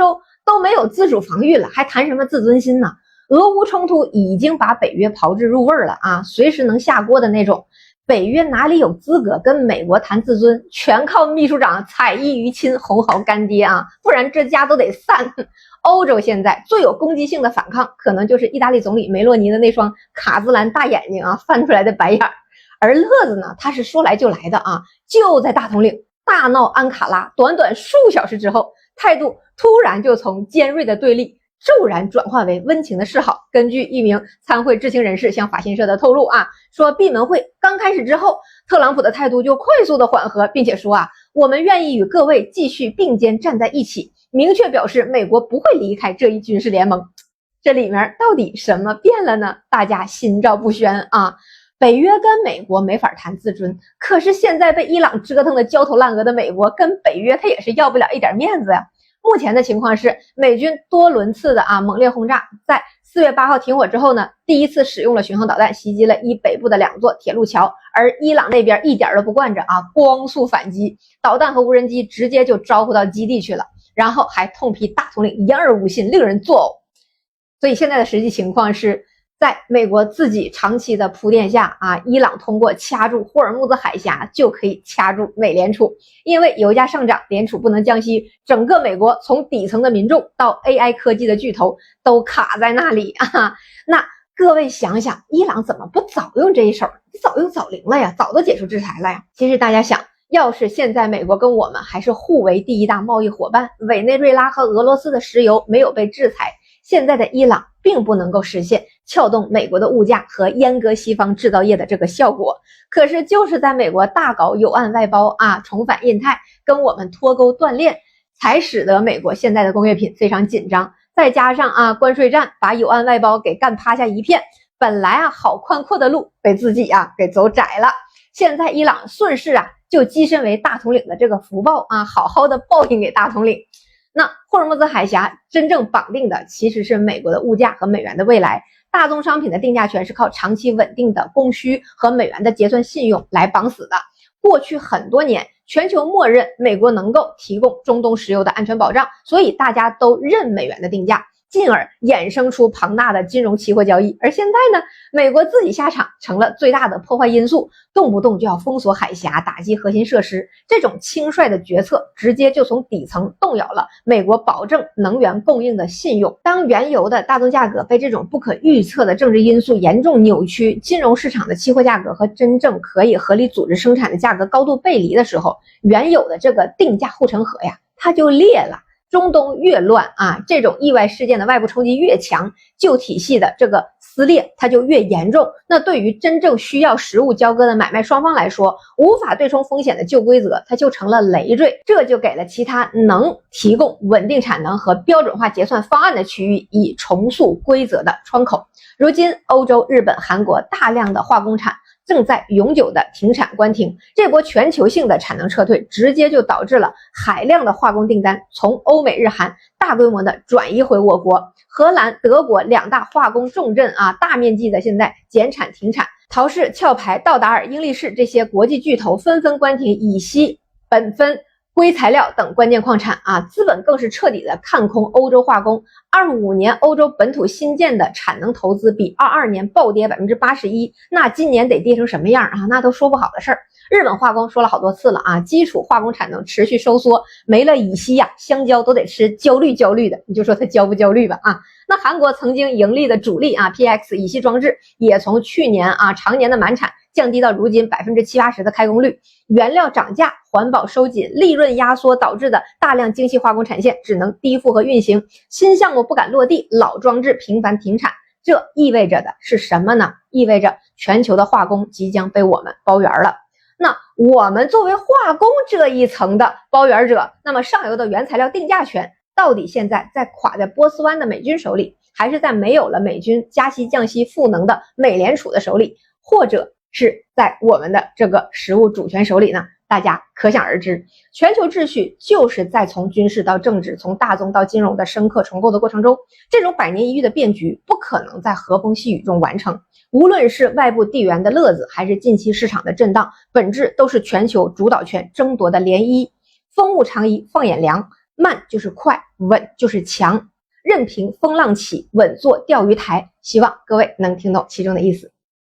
洲都没有自主防御了，还谈什么自尊心呢？俄乌冲突已经把北约炮制入味了啊，随时能下锅的那种。北约哪里有资格跟美国谈自尊？全靠秘书长彩衣娱亲哄好干爹啊，不然这家都得散。欧洲现在最有攻击性的反抗，可能就是意大利总理梅洛尼的那双卡姿兰大眼睛啊翻出来的白眼。而乐子呢，他是说来就来的啊，就在大统领大闹安卡拉，短短数小时之后，态度突然就从尖锐的对立骤然转化为温情的示好。根据一名参会知情人士向法新社的透露啊，说闭门会刚开始之后，特朗普的态度就快速的缓和，并且说啊，我们愿意与各位继续并肩站在一起，明确表示美国不会离开这一军事联盟。这里面到底什么变了呢？大家心照不宣啊。北约跟美国没法谈自尊，可是现在被伊朗折腾的焦头烂额的美国跟北约他也是要不了一点面子呀。目前的情况是，美军多轮次的猛烈轰炸，在4月8号停火之后呢，第一次使用了巡航导弹袭击了伊北部的2座铁路桥，而伊朗那边一点都不惯着光速反击，导弹和无人机直接就招呼到基地去了，然后还痛批大统领言而无信，令人作呕。所以现在的实际情况是，在美国自己长期的铺垫下伊朗通过掐住霍尔木兹海峡就可以掐住美联储，因为油价上涨，联储不能降息，整个美国从底层的民众到 AI 科技的巨头都卡在那里那各位想想，伊朗怎么不早用这一手？早用早灵了呀，早都解除制裁了呀。其实大家想，要是现在美国跟我们还是互为第一大贸易伙伴，委内瑞拉和俄罗斯的石油没有被制裁，现在的伊朗并不能够实现撬动美国的物价和阉割西方制造业的这个效果。可是就是在美国大搞友岸外包重返印太，跟我们脱钩断链，才使得美国现在的工业品非常紧张。再加上关税战把友岸外包给干趴下一片，本来好宽阔的路被自己给走窄了。现在伊朗顺势就跻身为大统领的这个福报好好的报应给大统领。那霍尔木兹海峡真正绑定的其实是美国的物价和美元的未来，大宗商品的定价权是靠长期稳定的供需和美元的结算信用来绑死的。过去很多年，全球默认美国能够提供中东石油的安全保障，所以大家都认美元的定价，进而衍生出庞大的金融期货交易。而现在呢，美国自己下场成了最大的破坏因素，动不动就要封锁海峡，打击核心设施，这种轻率的决策直接就从底层动摇了美国保证能源供应的信用。当原油的大宗价格被这种不可预测的政治因素严重扭曲，金融市场的期货价格和真正可以合理组织生产的价格高度背离的时候，原有的这个定价护城河它就裂了。中东越乱这种意外事件的外部冲击越强，旧体系的这个撕裂它就越严重。那对于真正需要实物交割的买卖双方来说，无法对冲风险的旧规则它就成了累赘，这就给了其他能提供稳定产能和标准化结算方案的区域以重塑规则的窗口。如今欧洲、日本、韩国大量的化工厂正在永久的停产关停，这波全球性的产能撤退直接就导致了海量的化工订单从欧美日韩大规模的转移回我国。荷兰、德国2大化工重镇大面积的现在减产停产，陶氏、壳牌、道达尔、英力士这些国际巨头纷纷关停乙烯、苯酚、硅材料等关键矿产资本更是彻底的看空欧洲化工。25年欧洲本土新建的产能投资比22年暴跌 81%， 那今年得跌成什么样那都说不好的事儿。日本化工说了好多次了基础化工产能持续收缩，没了乙烯香蕉都得吃焦虑的，你就说它焦不焦虑吧那韩国曾经盈利的主力PX 乙烯装置也从去年常年的满产降低到如今 70-80% 的开工率。原料涨价，环保收紧，利润压缩导致的大量精细化工产线只能低负荷运行，新项目不敢落地，老装置频繁停产。这意味着的是什么呢？意味着全球的化工即将被我们包圆了。那我们作为化工这一层的包圆者，那么上游的原材料定价权到底现在在垮在波斯湾的美军手里，还是在没有了美军加息降息赋能的美联储的手里，或者是在我们的这个实物主权手里呢？大家可想而知，全球秩序就是在从军事到政治，从大宗到金融的深刻重构的过程中，这种百年一遇的变局不可能在和风细雨中完成。无论是外部地缘的乐子，还是近期市场的震荡，本质都是全球主导权争夺的涟漪。风物长宜放眼量，慢就是快，稳就是强，任凭风浪起，稳坐钓鱼台。希望各位能听懂其中的意思。